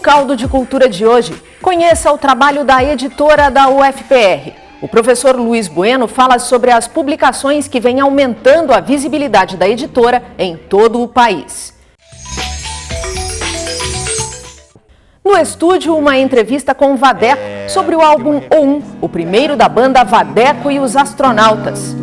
Caldo de Cultura de hoje, conheça o trabalho da editora da UFPR. O professor Luiz Bueno fala sobre as publicações que vêm aumentando a visibilidade da editora em todo o país. No estúdio, uma entrevista com Vadeco sobre o álbum O1, o primeiro da banda Vadeco e os Astronautas.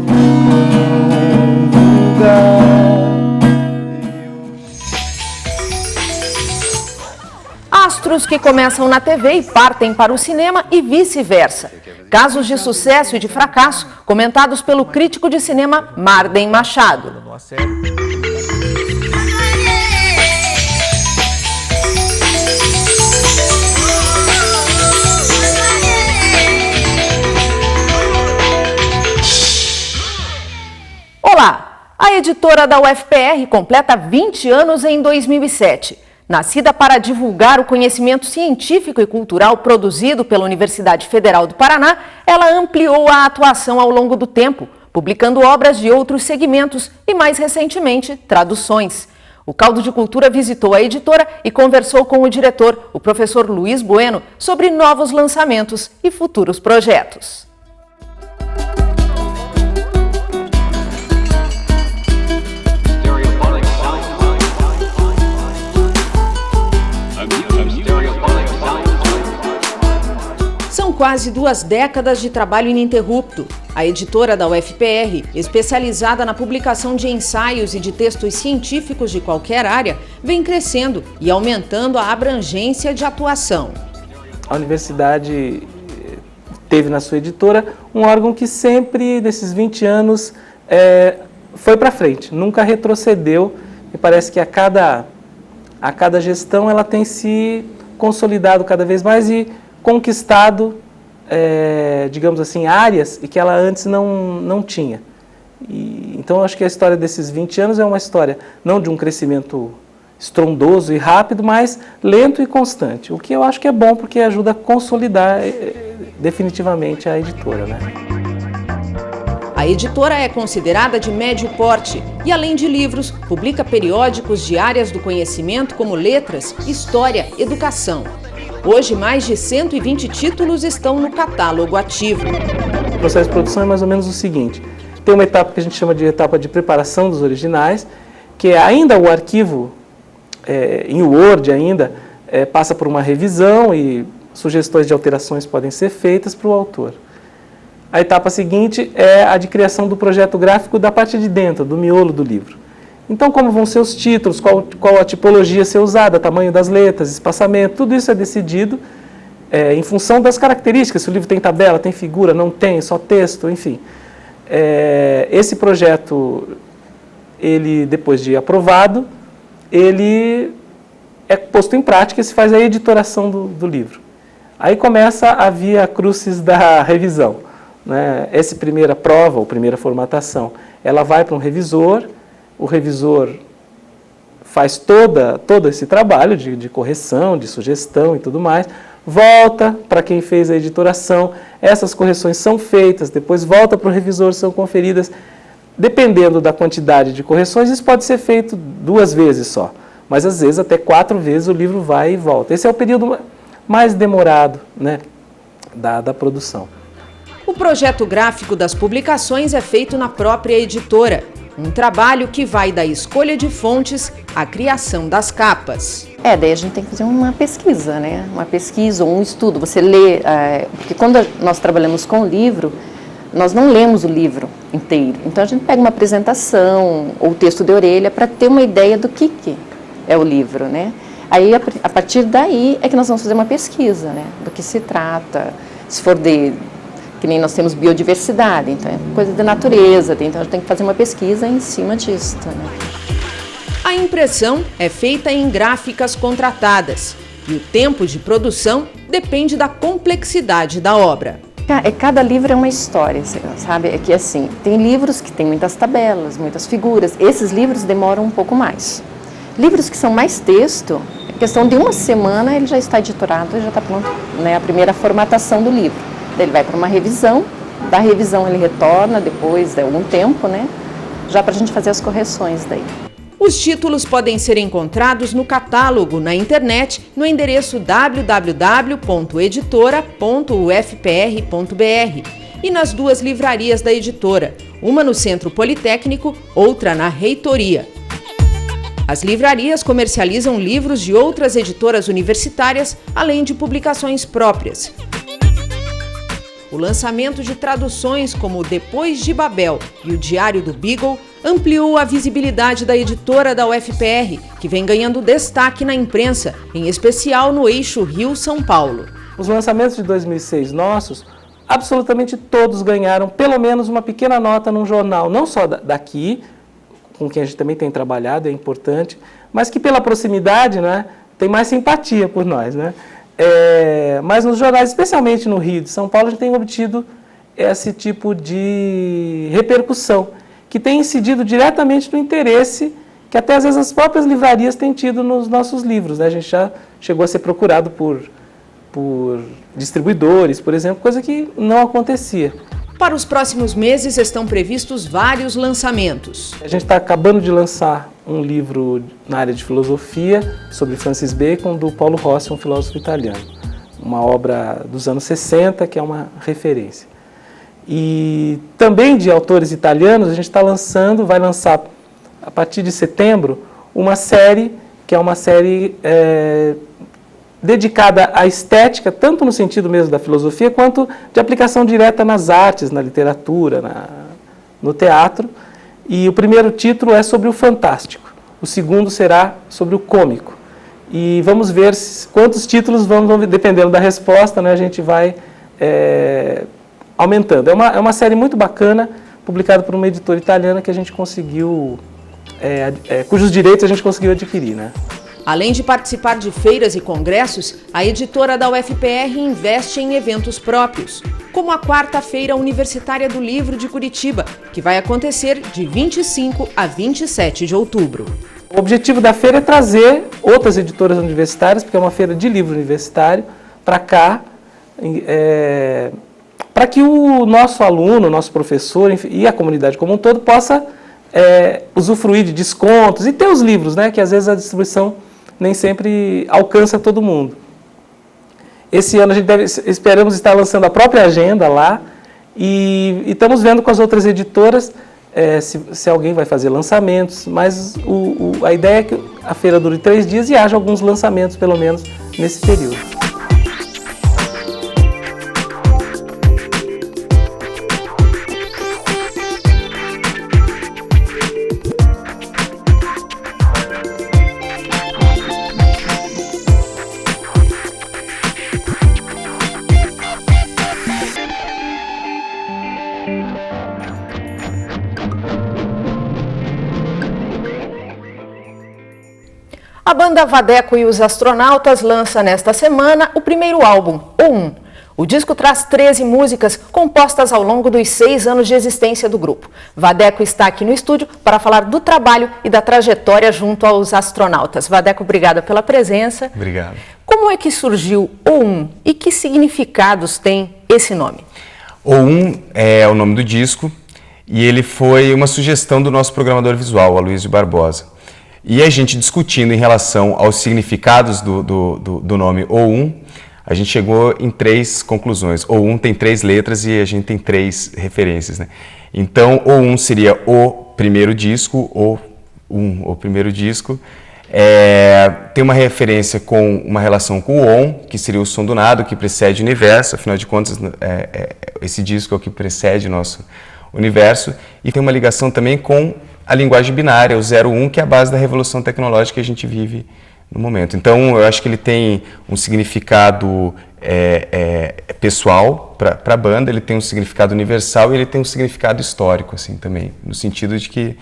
Astros que começam na TV e partem para o cinema e vice-versa. Casos de sucesso e de fracasso comentados pelo crítico de cinema Marden Machado. Olá! A editora da UFPR completa 20 anos em 2007. Nascida para divulgar o conhecimento científico e cultural produzido pela Universidade Federal do Paraná, ela ampliou a atuação ao longo do tempo, publicando obras de outros segmentos e, mais recentemente, traduções. O Caldo de Cultura visitou a editora e conversou com o diretor, o professor Luiz Bueno, sobre novos lançamentos e futuros projetos. São quase 2 décadas de trabalho ininterrupto. A editora da UFPR, especializada na publicação de ensaios e de textos científicos de qualquer área, vem crescendo e aumentando a abrangência de atuação. A universidade teve na sua editora um órgão que sempre, nesses 20 anos, foi para frente, nunca retrocedeu. E parece que a cada gestão ela tem se consolidado cada vez mais e conquistado, digamos assim, áreas e que ela antes não tinha. Então, eu acho que a história desses 20 anos é uma história não de um crescimento estrondoso e rápido, mas lento e constante, o que eu acho que é bom porque ajuda a consolidar definitivamente a editora, né? A editora é considerada de médio porte e, além de livros, publica periódicos de áreas do conhecimento como letras, história, educação. Hoje, mais de 120 títulos estão no catálogo ativo. O processo de produção é mais ou menos o seguinte: tem uma etapa que a gente chama de etapa de preparação dos originais, que é ainda o arquivo em Word passa por uma revisão e sugestões de alterações podem ser feitas para o autor. A etapa seguinte é a de criação do projeto gráfico da parte de dentro, do miolo do livro. Então, como vão ser os títulos, qual a tipologia a ser usada, tamanho das letras, espaçamento, tudo isso é decidido em função das características, se o livro tem tabela, tem figura, não tem, só texto, enfim. Esse projeto, ele, depois de aprovado, ele é posto em prática e se faz a editoração do livro. Aí começa a via crucis da revisão, né? Essa primeira prova, ou primeira formatação, ela vai para um revisor. O revisor faz todo esse trabalho de correção, de sugestão e tudo mais, volta para quem fez a editoração, essas correções são feitas, depois volta para o revisor, são conferidas. Dependendo da quantidade de correções, isso pode ser feito 2 vezes só, mas às vezes até 4 vezes o livro vai e volta. Esse é o período mais demorado, né, da produção. O projeto gráfico das publicações é feito na própria editora. Um trabalho que vai da escolha de fontes à criação das capas. Daí a gente tem que fazer uma pesquisa, né? Uma pesquisa ou um estudo. Você lê, porque quando nós trabalhamos com o livro, nós não lemos o livro inteiro. Então a gente pega uma apresentação ou texto de orelha para ter uma ideia do que é o livro, né? Aí a partir daí é que nós vamos fazer uma pesquisa, né? Do que se trata, se for que nem nós temos biodiversidade, então é coisa de natureza, então a gente tem que fazer uma pesquisa em cima disso. Né? A impressão é feita em gráficas contratadas e o tempo de produção depende da complexidade da obra. Cada livro é uma história, sabe? É que assim, tem livros que têm muitas tabelas, muitas figuras, esses livros demoram um pouco mais. Livros que são mais texto, em questão de 1 semana ele já está editorado e já está pronto, né? A primeira formatação do livro. Ele vai para uma revisão, da revisão ele retorna depois de algum tempo, né? Já para a gente fazer as correções daí. Os títulos podem ser encontrados no catálogo na internet no endereço www.editora.ufpr.br e nas 2 livrarias da editora, uma no Centro Politécnico, outra na Reitoria. As livrarias comercializam livros de outras editoras universitárias, além de publicações próprias. O lançamento de traduções como Depois de Babel e o Diário do Beagle ampliou a visibilidade da editora da UFPR, que vem ganhando destaque na imprensa, em especial no eixo Rio-São Paulo. Os lançamentos de 2006 nossos, absolutamente todos ganharam pelo menos uma pequena nota num jornal, não só daqui, com quem a gente também tem trabalhado, é importante, mas que pela proximidade, né, tem mais simpatia por nós, né? Mas nos jornais, especialmente no Rio de São Paulo, a gente tem obtido esse tipo de repercussão, que tem incidido diretamente no interesse que até às vezes as próprias livrarias têm tido nos nossos livros, né? A gente já chegou a ser procurado por distribuidores, por exemplo, coisa que não acontecia. Para os próximos meses estão previstos vários lançamentos. A gente está acabando de lançar um livro na área de filosofia sobre Francis Bacon, do Paulo Rossi, um filósofo italiano. Uma obra dos anos 60, que é uma referência. E também de autores italianos, a gente está lançando, vai lançar a partir de setembro, uma série, que é uma série dedicada à estética, tanto no sentido mesmo da filosofia, quanto de aplicação direta nas artes, na literatura, no teatro. E o primeiro título é sobre o fantástico, o segundo será sobre o cômico. E vamos ver quantos títulos vamos dependendo da resposta, né, a gente vai aumentando. É uma série muito bacana, publicada por uma editora italiana que a gente conseguiu, cujos direitos a gente conseguiu adquirir, né? Além de participar de feiras e congressos, a editora da UFPR investe em eventos próprios, como a 4ª Feira Universitária do Livro de Curitiba, que vai acontecer de 25 a 27 de outubro. O objetivo da feira é trazer outras editoras universitárias, porque é uma feira de livro universitário, para cá, para que o nosso aluno, o nosso professor e a comunidade como um todo possa usufruir de descontos e ter os livros, né, que às vezes a distribuição nem sempre alcança todo mundo. Esse ano a gente esperamos estar lançando a própria agenda lá e estamos vendo com as outras editoras se alguém vai fazer lançamentos, mas a ideia é que a feira dure 3 dias e haja alguns lançamentos, pelo menos, nesse período. A banda Vadeco e os Astronautas lança nesta semana o primeiro álbum, O1. O disco traz 13 músicas compostas ao longo dos 6 anos de existência do grupo. Vadeco está aqui no estúdio para falar do trabalho e da trajetória junto aos Astronautas. Vadeco, obrigada pela presença. Obrigado. Como é que surgiu O1 e que significados tem esse nome? O1 é o nome do disco e ele foi uma sugestão do nosso programador visual, Aloysio Barbosa. E a gente discutindo em relação aos significados do nome O1, a gente chegou em 3 conclusões. O1 tem 3 letras e a gente tem 3 referências, né? Então, O1 seria o primeiro disco, o primeiro disco. Tem uma referência com uma relação com o ON, que seria o som do nada, que precede o universo. Afinal de contas, esse disco é o que precede o nosso universo. E tem uma ligação também com a linguagem binária, o 0-1, que é a base da revolução tecnológica que a gente vive no momento. Então, eu acho que ele tem um significado pessoal para a banda, ele tem um significado universal e ele tem um significado histórico, assim, também, no sentido de que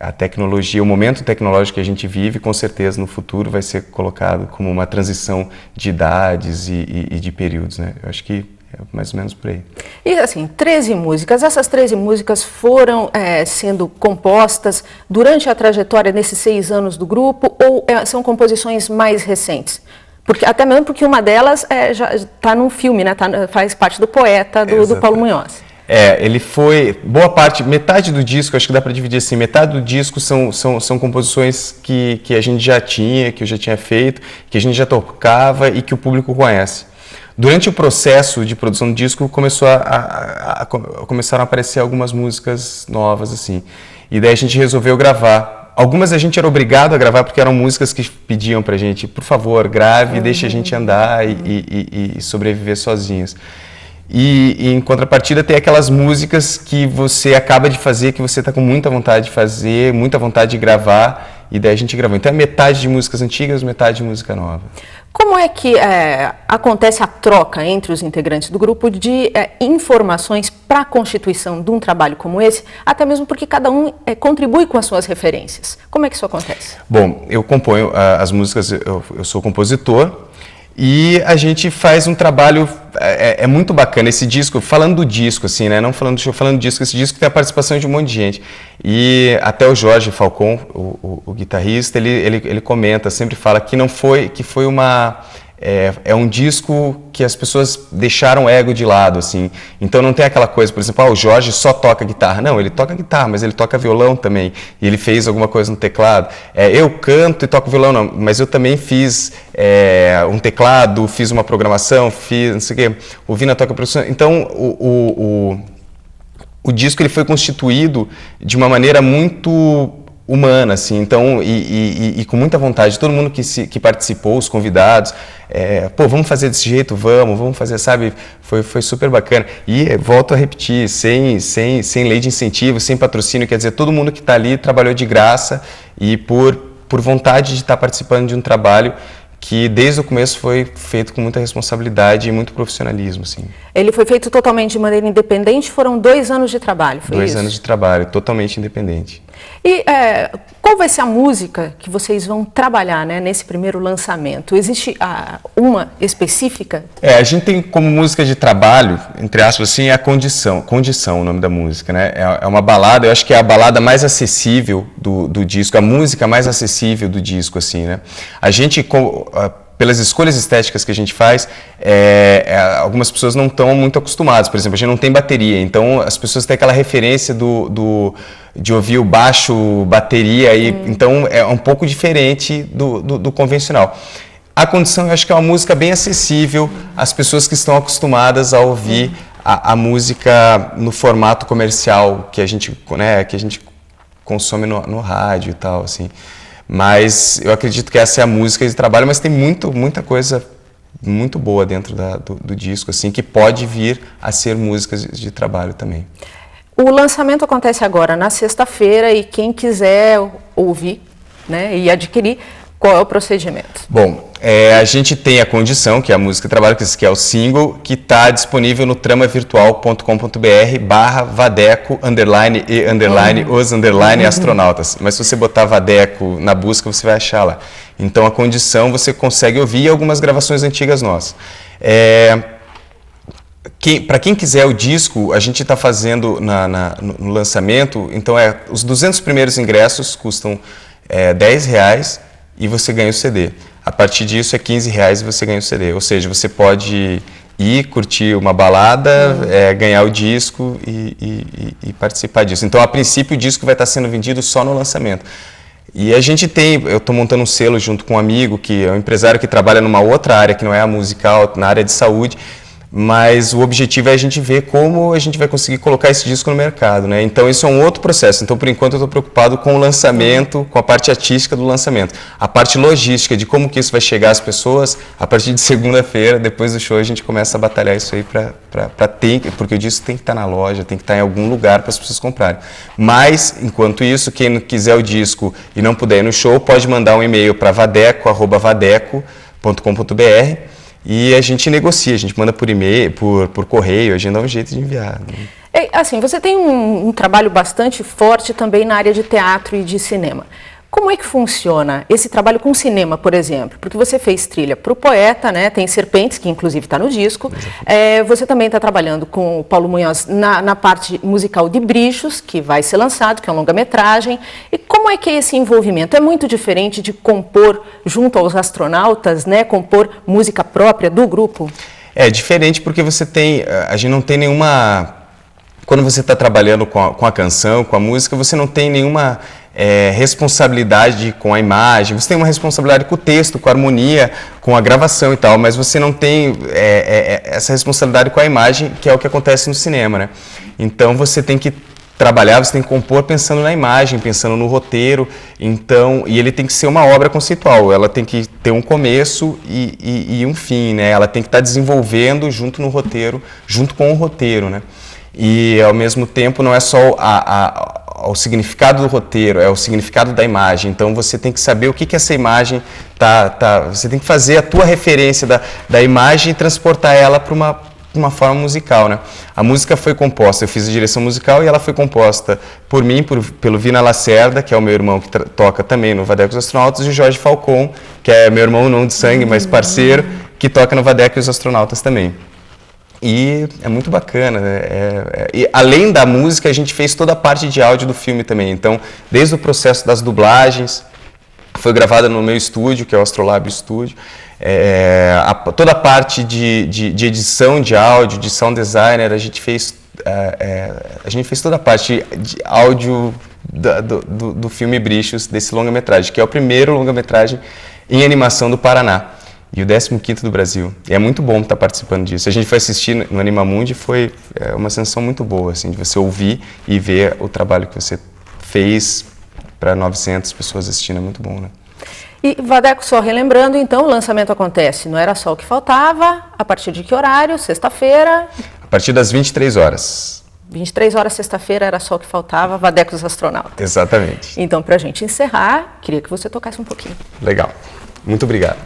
a tecnologia, o momento tecnológico que a gente vive, com certeza, no futuro vai ser colocado como uma transição de idades e de períodos, né? Eu acho que é mais ou menos por aí. E assim, 13 músicas, essas 13 músicas foram sendo compostas durante a trajetória desses 6 anos do grupo ou são composições mais recentes? Até mesmo porque uma delas já está num filme, né? Faz parte do Poeta, do Paulo Munhoz. Ele foi, boa parte, metade do disco, acho que dá para dividir assim, metade do disco são composições que a gente já tinha, que eu já tinha feito, que a gente já tocava e que o público conhece. Durante o processo de produção do disco, começaram a aparecer algumas músicas novas, assim, e daí a gente resolveu gravar. Algumas a gente era obrigado a gravar porque eram músicas que pediam pra gente, por favor, grave, deixe a gente andar e sobreviver sozinhos. E em contrapartida tem aquelas músicas que você acaba de fazer, que você está com muita vontade de fazer, muita vontade de gravar, e daí a gente gravou. Então é metade de músicas antigas, metade de música nova. Como é que acontece a troca entre os integrantes do grupo de informações para a constituição de um trabalho como esse, até mesmo porque cada um contribui com as suas referências? Como é que isso acontece? Bom, eu componho as músicas, eu sou compositor, e a gente faz um trabalho, é muito bacana esse disco, falando do disco, assim, né? Não falando do show, falando do disco, esse disco tem a participação de um monte de gente. E até o Jorge Falcon, o guitarrista, ele comenta, sempre fala que não foi, que foi é um disco que as pessoas deixaram o ego de lado, assim. Então não tem aquela coisa, por exemplo, o Jorge só toca guitarra. Não, ele toca guitarra, mas ele toca violão também. E ele fez alguma coisa no teclado. Eu canto e toco violão, não, mas eu também fiz um teclado, fiz uma programação, fiz não sei o quê. O Vina toca produção. Então o disco ele foi constituído de uma maneira muito humana, assim, então, e com muita vontade, todo mundo que participou, os convidados, vamos fazer desse jeito, vamos fazer, sabe, foi super bacana. E volto a repetir, sem lei de incentivo, sem patrocínio, quer dizer, todo mundo que está ali trabalhou de graça e por vontade de estar participando de um trabalho que desde o começo foi feito com muita responsabilidade e muito profissionalismo, assim. Ele foi feito totalmente de maneira independente, foram 2 anos de trabalho, foi isso? 2 anos de trabalho, totalmente independente. E qual vai ser a música que vocês vão trabalhar, né, nesse primeiro lançamento? Existe uma específica? A gente tem como música de trabalho, entre aspas, assim, a Condição, o nome da música, né? É uma balada, eu acho que é a balada mais acessível do disco, a música mais acessível do disco, assim, né? A gente, pelas escolhas estéticas que a gente faz, algumas pessoas não estão muito acostumadas. Por exemplo, a gente não tem bateria, então as pessoas têm aquela referência de ouvir o baixo, bateria, então é um pouco diferente do convencional. A Condição, eu acho que é uma música bem acessível às pessoas que estão acostumadas a ouvir a música no formato comercial que a gente consome no rádio e tal, assim. Mas eu acredito que essa é a música de trabalho, mas tem muita coisa muito boa dentro do disco, assim, que pode vir a ser músicas de trabalho também. O lançamento acontece agora na sexta-feira e quem quiser ouvir, né, e adquirir, qual é o procedimento? Bom, a gente tem a Condição, que é a música de trabalho, que é o single, que está disponível no tramavirtual.com.br/Vadeco _os _astronautas. Mas se você botar Vadeco na busca, você vai achar lá. Então a Condição você consegue ouvir algumas gravações antigas nossas. Para quem quiser o disco, a gente está fazendo no lançamento, então os 200 primeiros ingressos custam R$10 e você ganha o CD. A partir disso é R$15 e você ganha o CD. Ou seja, você pode ir curtir uma balada, ganhar o disco e participar disso. Então, a princípio, o disco vai estar sendo vendido só no lançamento. E a gente eu estou montando um selo junto com um amigo, que é um empresário que trabalha numa outra área, que não é a musical, na área de saúde, mas o objetivo é a gente ver como a gente vai conseguir colocar esse disco no mercado, né? Então isso é um outro processo. Então por enquanto eu estou preocupado com o lançamento, com a parte artística do lançamento. A parte logística de como que isso vai chegar às pessoas, a partir de segunda-feira, depois do show, a gente começa a batalhar isso aí para ter, porque o disco tem que estar na loja, tem que estar em algum lugar para as pessoas comprarem. Mas, enquanto isso, quem quiser o disco e não puder ir no show, pode mandar um e-mail para vadeco@vadeco.com.br e a gente negocia, a gente manda por e-mail, por correio, a gente dá um jeito de enviar. Assim, você tem um trabalho bastante forte também na área de teatro e de cinema. Como é que funciona esse trabalho com cinema, por exemplo? Porque você fez trilha para o Poeta, né? Tem Serpentes, que inclusive está no disco. Você também está trabalhando com o Paulo Munhoz na parte musical de Brichos, que vai ser lançado, que é um longa-metragem. E como é que é esse envolvimento? É muito diferente de compor junto aos astronautas, né? Compor música própria do grupo? É diferente porque a gente não tem nenhuma quando você está trabalhando com a canção, com a música, você não tem nenhuma responsabilidade com a imagem, você tem uma responsabilidade com o texto, com a harmonia, com a gravação e tal, mas você não tem essa responsabilidade com a imagem, que é o que acontece no cinema, né? Então você tem que trabalhar, você tem que compor pensando na imagem, pensando no roteiro, então, e ele tem que ser uma obra conceitual, ela tem que ter um começo e um fim, né? Ela tem que estar desenvolvendo junto no roteiro, junto com o roteiro, né? E ao mesmo tempo não é só o significado do roteiro, é o significado da imagem, então você tem que saber o que essa imagem você tem que fazer a tua referência da imagem e transportar ela para uma forma musical, né? A música foi composta, eu fiz a direção musical e ela foi composta por mim, pelo Vina Lacerda, que é o meu irmão que toca também no Vadecco e os Astronautas, e o Jorge Falcon, que é meu irmão não de sangue, mas parceiro, que toca no Vadecco e os Astronautas também. E é muito bacana, né? E além da música, a gente fez toda a parte de áudio do filme também, então desde o processo das dublagens, foi gravada no meu estúdio, que é o Astrolab Studio, toda a parte de edição de áudio, de sound designer, a gente fez toda a parte de áudio do filme Brichos, desse longa-metragem, que é o primeiro longa-metragem em animação do Paraná e o 15º do Brasil. E é muito bom estar participando disso. A gente foi assistir no Animamundi, foi uma sensação muito boa, assim, de você ouvir e ver o trabalho que você fez para 900 pessoas assistindo, é muito bom, né? E Vadecco, só relembrando, então, o lançamento acontece no Era Só o que Faltava, a partir de que horário? Sexta-feira? A partir das 23 horas. 23 horas, sexta-feira, Era Só o que Faltava, Vadecco e os Astronautas. Exatamente. Então, para a gente encerrar, queria que você tocasse um pouquinho. Legal. Muito obrigado.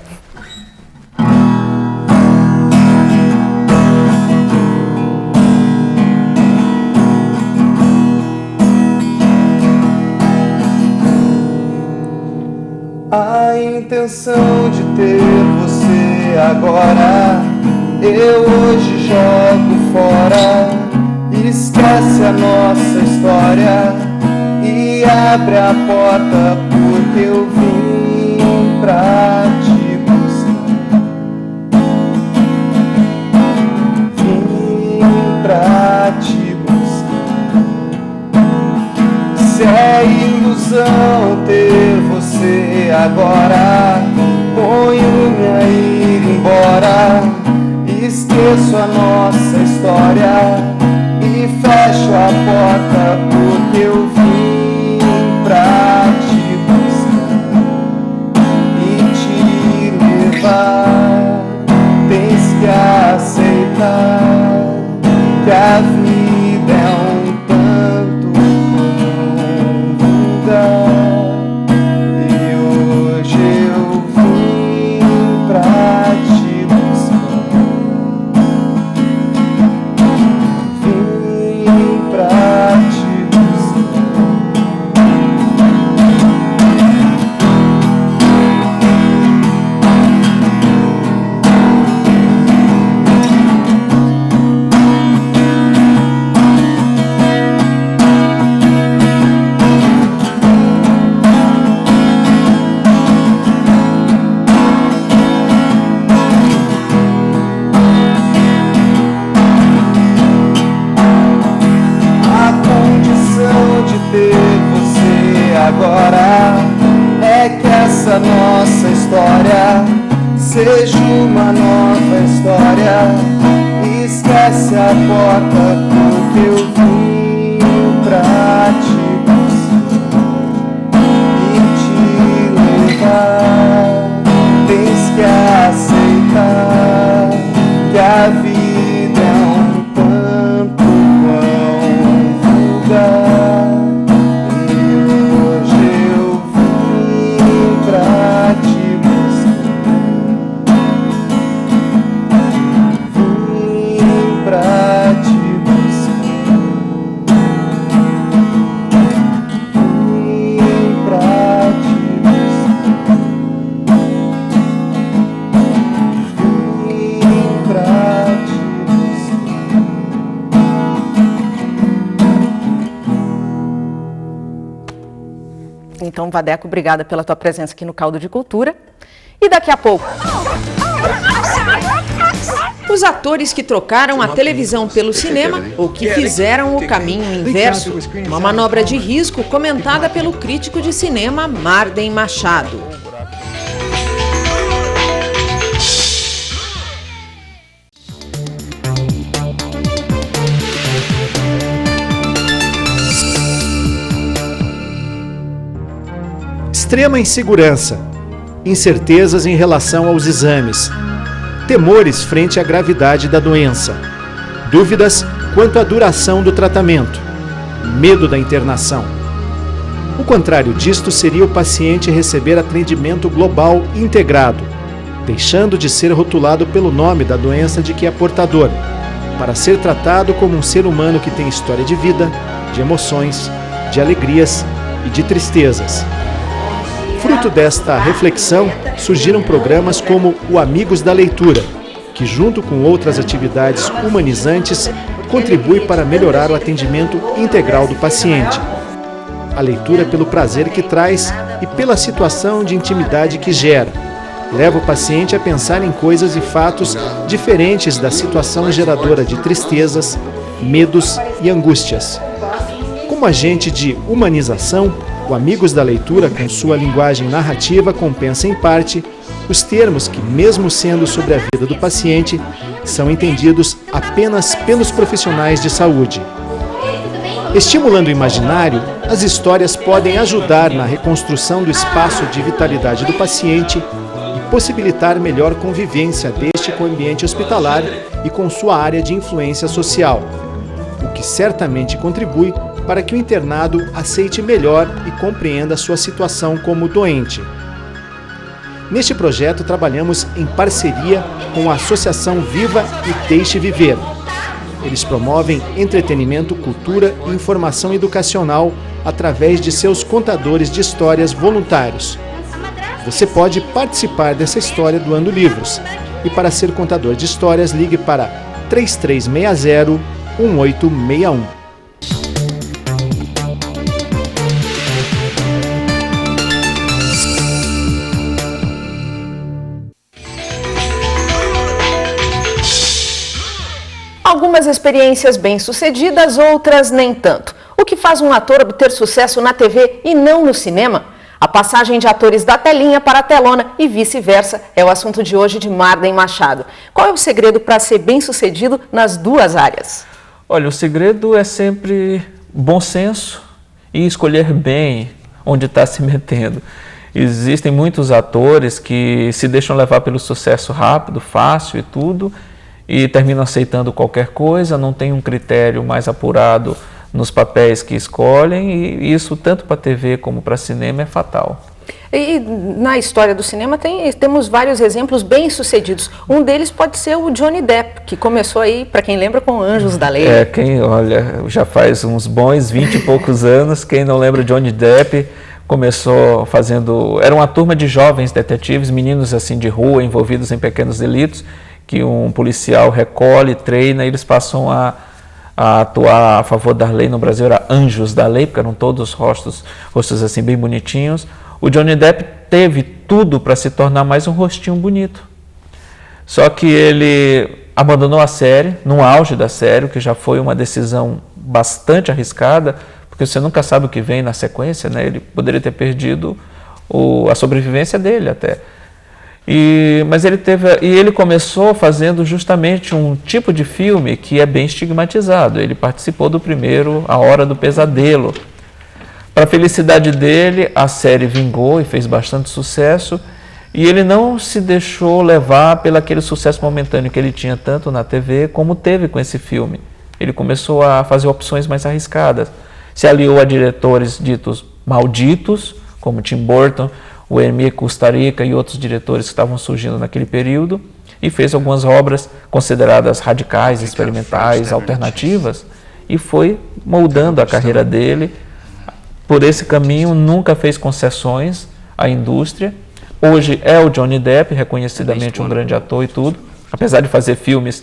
A intenção de ter você agora, eu hoje jogo fora. Esquece a nossa história e abre a porta, porque eu vim pra te buscar. Vim pra te buscar. Se é ilusão ter você agora, ponho-me a ir embora. Esqueço a nossa história e fecho a porta, porque eu vim pra te buscar e te levar. Tens que aceitar que a vida é um tanto longa. Agora é que essa nossa história seja uma nova história. Esquece a porta, porque eu vim pra te buscar e te levar. Tens que aceitar que a vida é um tanto longa. Então, Vadecco, obrigada pela tua presença aqui no Caldo de Cultura. E daqui a pouco, Os atores que trocaram a televisão pelo cinema ou que fizeram o caminho inverso. Uma manobra de risco comentada pelo crítico de cinema Marden Machado. Extrema insegurança, incertezas em relação aos exames, temores frente à gravidade da doença, dúvidas quanto à duração do tratamento, medo da internação. O contrário disto seria o paciente receber atendimento global integrado, deixando de ser rotulado pelo nome da doença de que é portador, para ser tratado como um ser humano que tem história de vida, de emoções, de alegrias e de tristezas. Fruto desta reflexão, surgiram programas como o Amigos da Leitura, que junto com outras atividades humanizantes, contribui para melhorar o atendimento integral do paciente. A leitura pelo prazer que traz e pela situação de intimidade que gera. Leva o paciente a pensar em coisas e fatos diferentes da situação geradora de tristezas, medos e angústias. Como agente de humanização, o Amigos da Leitura, com sua linguagem narrativa, compensa em parte os termos que, mesmo sendo sobre a vida do paciente, são entendidos apenas pelos profissionais de saúde. Estimulando o imaginário, as histórias podem ajudar na reconstrução do espaço de vitalidade do paciente e possibilitar melhor convivência deste com o ambiente hospitalar e com sua área de influência social, o que certamente contribui para que o internado aceite melhor e compreenda sua situação como doente. Neste projeto, trabalhamos em parceria com a Associação Viva e Deixe Viver. Eles promovem entretenimento, cultura e informação educacional através de seus contadores de histórias voluntários. Você pode participar dessa história doando livros. E para ser contador de histórias, ligue para 3360-1861. Algumas experiências bem-sucedidas, outras nem tanto. O que faz um ator obter sucesso na TV e não no cinema? A passagem de atores da telinha para a telona e vice-versa é o assunto de hoje de Marden Machado. Qual é o segredo para ser bem-sucedido nas duas áreas? Olha, o segredo é sempre bom senso e escolher bem onde está se metendo. Existem muitos atores que se deixam levar pelo sucesso rápido, fácil e tudo, e terminam aceitando qualquer coisa, não tem um critério mais apurado nos papéis que escolhem, e isso tanto para TV como para cinema é fatal. E na história do cinema temos vários exemplos bem-sucedidos. Um deles pode ser o Johnny Depp, que começou aí, para quem lembra, com Anjos da Lei. Olha, já faz uns bons 20 e poucos anos, quem não lembra Johnny Depp, começou fazendo... Era uma turma de jovens detetives, meninos assim de rua, envolvidos em pequenos delitos, que um policial recolhe, treina, e eles passam a atuar a favor da lei. No Brasil era Anjos da Lei, porque eram todos rostos assim bem bonitinhos. O Johnny Depp teve tudo para se tornar mais um rostinho bonito. Só que ele abandonou a série, no auge da série, que já foi uma decisão bastante arriscada, porque você nunca sabe o que vem na sequência, né? Ele poderia ter perdido a sobrevivência dele até. Mas ele começou fazendo justamente um tipo de filme que é bem estigmatizado. Ele participou do primeiro A Hora do Pesadelo. Para a felicidade dele, a série vingou e fez bastante sucesso, e ele não se deixou levar pelo aquele sucesso momentâneo que ele tinha tanto na TV como teve com esse filme. Ele começou a fazer opções mais arriscadas. Se aliou a diretores ditos malditos, como Tim Burton, o Hermé Kusturica e outros diretores que estavam surgindo naquele período, e fez algumas obras consideradas radicais, experimentais, alternativas, e foi moldando a carreira dele por esse caminho. Nunca fez concessões à indústria. Hoje é o Johnny Depp, reconhecidamente um grande ator e tudo, apesar de fazer filmes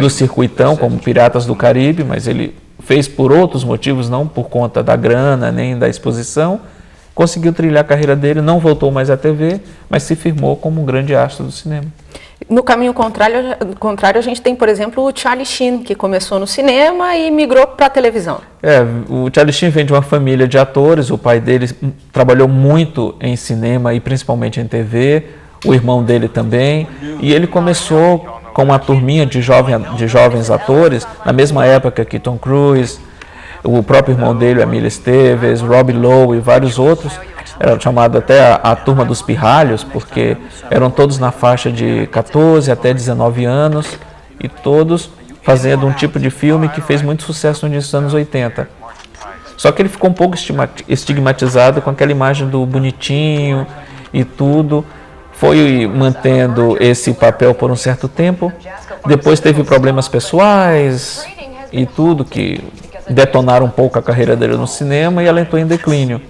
do circuitão, como Piratas do Caribe, mas ele fez por outros motivos, não por conta da grana nem da exposição. conseguiu trilhar a carreira dele, não voltou mais à TV, mas se firmou como um grande astro do cinema. No caminho contrário, a gente tem, por exemplo, o Charlie Sheen, que começou no cinema e migrou para a televisão. O Charlie Sheen vem de uma família de atores, o pai dele trabalhou muito em cinema e principalmente em TV, o irmão dele também, e ele começou com uma turminha de jovens atores, na mesma época que Tom Cruise, o próprio irmão dele, Emílio Estevez, Rob Lowe e vários outros. Era chamado até a turma dos pirralhos, porque eram todos na faixa de 14 até 19 anos e todos fazendo um tipo de filme que fez muito sucesso no início dos anos 80. Só que ele ficou um pouco estigmatizado com aquela imagem do bonitinho e tudo. Foi mantendo esse papel por um certo tempo. Depois teve problemas pessoais e tudo que detonaram um pouco a carreira dele no cinema e ela entrou em declínio.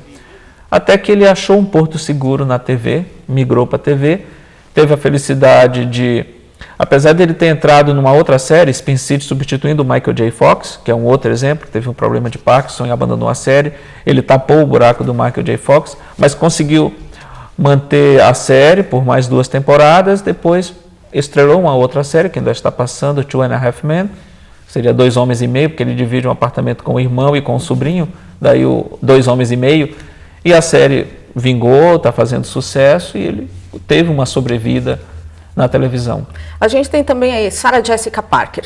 Até que ele achou um porto seguro na TV, migrou para a TV, teve a felicidade de, apesar de ele ter entrado numa outra série, Spin City, substituindo o Michael J. Fox, que é um outro exemplo, que teve um problema de Parkinson e abandonou a série, ele tapou o buraco do Michael J. Fox, mas conseguiu manter a série por mais 2 temporadas, depois estrelou uma outra série, que ainda está passando, Two and a Half Men, seria 2 Homens e Meio, porque ele divide um apartamento com o irmão e com o sobrinho, daí o 2 Homens e Meio, e a série vingou, está fazendo sucesso e ele teve uma sobrevida na televisão. A gente tem também aí Sarah Jessica Parker,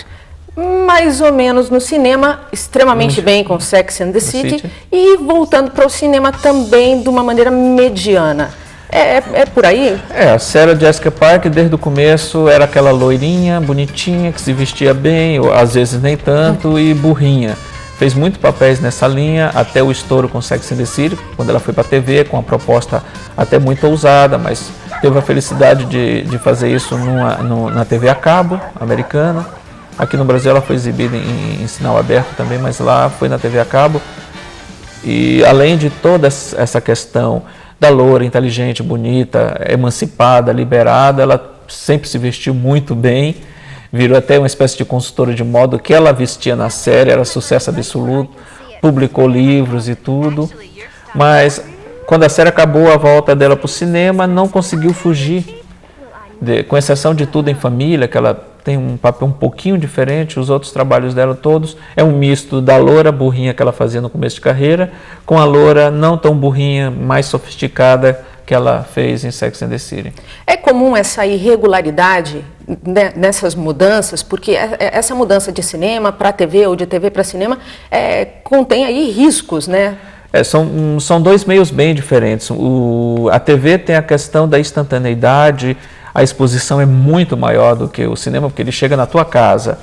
mais ou menos no cinema, extremamente bem com Sex and the City, e voltando para o cinema também de uma maneira mediana. É por aí? A Sarah Jessica Parker desde o começo era aquela loirinha, bonitinha, que se vestia bem, ou às vezes nem tanto, e burrinha. Fez muitos papéis nessa linha, até o estouro com Sex and the City, quando ela foi para a TV, com uma proposta até muito ousada, mas teve a felicidade de fazer isso na TV a cabo americana. Aqui no Brasil ela foi exibida em sinal aberto também, mas lá foi na TV a cabo. E além de toda essa questão da loura, inteligente, bonita, emancipada, liberada, ela sempre se vestiu muito bem. Virou até uma espécie de consultora de moda. O que ela vestia na série era sucesso absoluto, publicou livros e tudo, mas quando a série acabou, a volta dela para o cinema não conseguiu fugir, com exceção de Tudo em Família, que ela tem um papel um pouquinho diferente, os outros trabalhos dela todos é um misto da loura burrinha que ela fazia no começo de carreira, com a loura não tão burrinha, mais sofisticada, que ela fez em Sex and the City. É comum essa irregularidade nessas mudanças, porque essa mudança de cinema para TV ou de TV para cinema contém aí riscos, né? São 2 meios bem diferentes. A TV tem a questão da instantaneidade, a exposição é muito maior do que o cinema, porque ele chega na tua casa.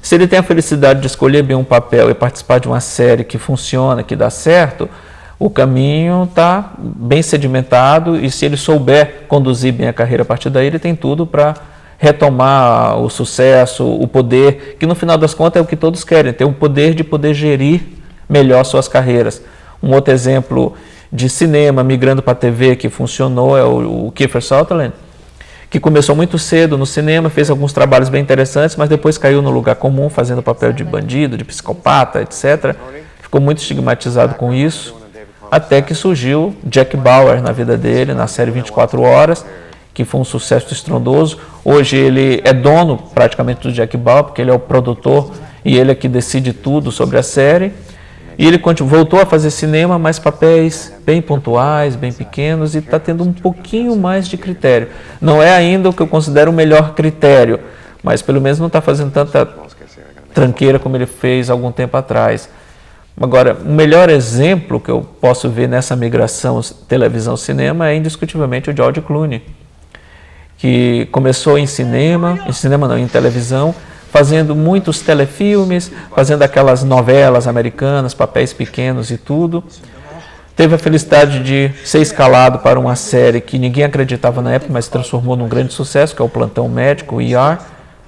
Se ele tem a felicidade de escolher bem um papel e participar de uma série que funciona, que dá certo, o caminho está bem sedimentado e se ele souber conduzir bem a carreira a partir daí, ele tem tudo para retomar o sucesso, o poder, que no final das contas é o que todos querem, ter o poder de poder gerir melhor suas carreiras. Um outro exemplo de cinema migrando para a TV que funcionou é o Kiefer Sutherland, que começou muito cedo no cinema, fez alguns trabalhos bem interessantes, mas depois caiu no lugar comum, fazendo papel de bandido, de psicopata, etc. Ficou muito estigmatizado com isso. Até que surgiu Jack Bauer na vida dele, na série 24 Horas, que foi um sucesso estrondoso. Hoje ele é dono praticamente do Jack Bauer, porque ele é o produtor e ele é que decide tudo sobre a série. E ele voltou a fazer cinema, mas papéis bem pontuais, bem pequenos, e está tendo um pouquinho mais de critério. Não é ainda o que eu considero o melhor critério, mas pelo menos não está fazendo tanta tranqueira como ele fez algum tempo atrás. Agora, o melhor exemplo que eu posso ver nessa migração televisão-cinema é indiscutivelmente o George Clooney, que começou em televisão, fazendo muitos telefilmes, fazendo aquelas novelas americanas, papéis pequenos e tudo. Teve a felicidade de ser escalado para uma série que ninguém acreditava na época, mas se transformou num grande sucesso, que é o Plantão Médico, o ER.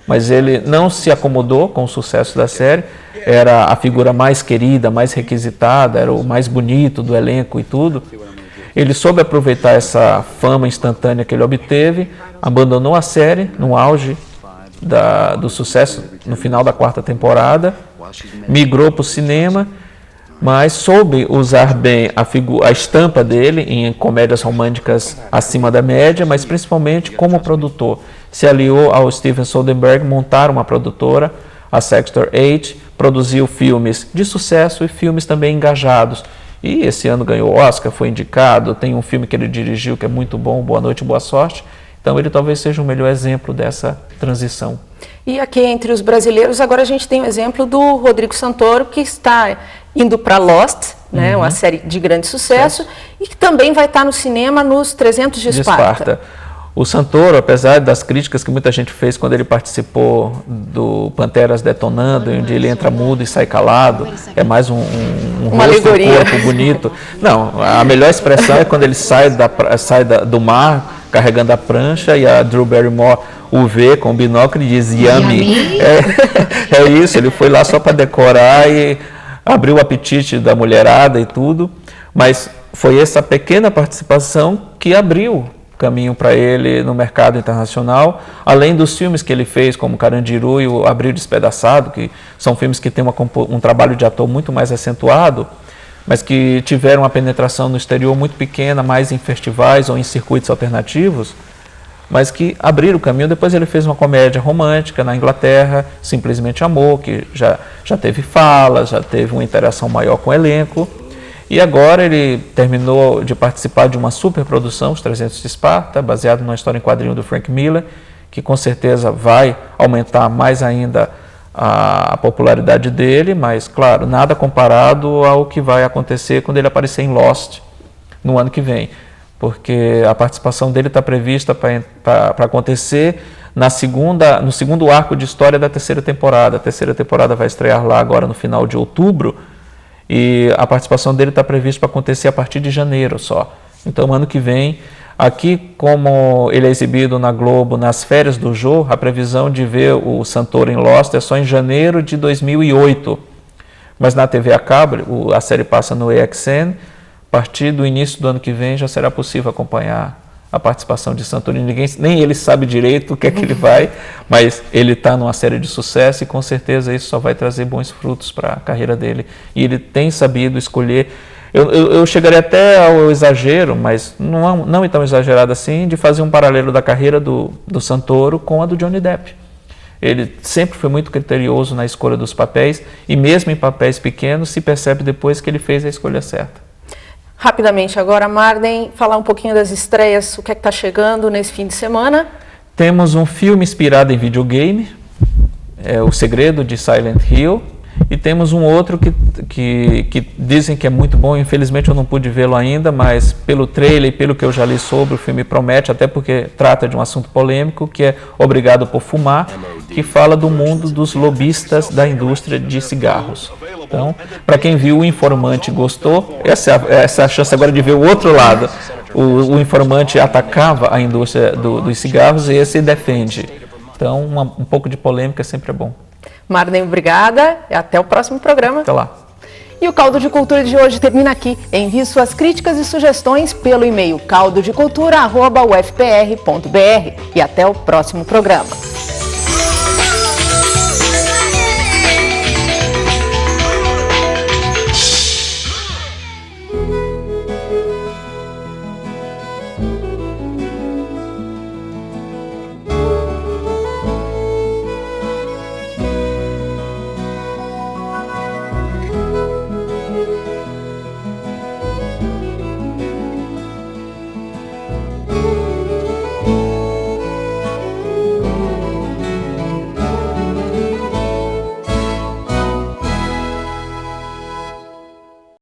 Mas ele não se acomodou com o sucesso da série, era a figura mais querida, mais requisitada, era o mais bonito do elenco e tudo. Ele soube aproveitar essa fama instantânea que ele obteve, abandonou a série no auge do sucesso, no final da 4ª temporada, migrou para o cinema, mas soube usar bem a estampa dele em comédias românticas acima da média, mas principalmente como produtor. Se aliou ao Steven Soderbergh, montaram uma produtora, a Sector 8, produziu filmes de sucesso e filmes também engajados. E esse ano ganhou Oscar, foi indicado, tem um filme que ele dirigiu que é muito bom, Boa Noite, Boa Sorte. Então ele talvez seja o melhor exemplo dessa transição. E aqui entre os brasileiros, agora a gente tem o exemplo do Rodrigo Santoro, que está indo para Lost, né, uma série de grande sucesso, e que também vai estar no cinema nos 300 de Esparta. O Santoro, apesar das críticas que muita gente fez quando ele participou do Panteras Detonando, onde ele entra mudo e sai calado, é mais um rosto, um corpo bonito. Não, a melhor expressão é quando ele sai do mar, carregando a prancha, e a Drew Barrymore o vê com o binóculo e diz Yummy. É isso, ele foi lá só para decorar e abriu o apetite da mulherada e tudo, mas foi essa pequena participação que abriu caminho para ele no mercado internacional, além dos filmes que ele fez, como Carandiru e o Abril Despedaçado, que são filmes que têm um trabalho de ator muito mais acentuado, mas que tiveram uma penetração no exterior muito pequena, mais em festivais ou em circuitos alternativos, mas que abriram o caminho. Depois ele fez uma comédia romântica na Inglaterra, Simplesmente Amor, que já teve fala, já teve uma interação maior com o elenco. E agora ele terminou de participar de uma superprodução, Os 300 de Esparta, baseado numa história em quadrinho do Frank Miller, que com certeza vai aumentar mais ainda a popularidade dele, mas, claro, nada comparado ao que vai acontecer quando ele aparecer em Lost no ano que vem, porque a participação dele está prevista para acontecer no segundo arco de história da terceira temporada. A terceira temporada vai estrear lá agora no final de outubro, e a participação dele está prevista para acontecer a partir de janeiro só. Então, ano que vem, aqui como ele é exibido na Globo nas férias do Jô, a previsão de ver o Santoro em Lost é só em janeiro de 2008. Mas na TV a cabo, a série passa no AXN, a partir do início do ano que vem já será possível acompanhar a participação de Santoro. Nem ele sabe direito o que é que ele vai, mas ele está numa série de sucesso e com certeza isso só vai trazer bons frutos para a carreira dele. E ele tem sabido escolher. Eu chegaria até ao exagero, mas não é tão exagerado assim, de fazer um paralelo da carreira do Santoro com a do Johnny Depp. Ele sempre foi muito criterioso na escolha dos papéis, e mesmo em papéis pequenos se percebe depois que ele fez a escolha certa. Rapidamente agora, Marden, falar um pouquinho das estreias, o que é que está chegando nesse fim de semana? Temos um filme inspirado em videogame, O Segredo de Silent Hill, e temos um outro que dizem que é muito bom. Infelizmente eu não pude vê-lo ainda, mas pelo trailer e pelo que eu já li sobre, o filme promete, até porque trata de um assunto polêmico, que é Obrigado por Fumar, que fala do mundo dos lobistas da indústria de cigarros. Então, para quem viu O Informante e gostou, essa é a chance agora de ver o outro lado. O Informante atacava a indústria dos cigarros e esse defende. Então, um pouco de polêmica sempre é bom. Marden, obrigada e até o próximo programa. Até lá. E o Caldo de Cultura de hoje termina aqui. Envie suas críticas e sugestões pelo e-mail caldodecultura@ufpr.br. E até o próximo programa.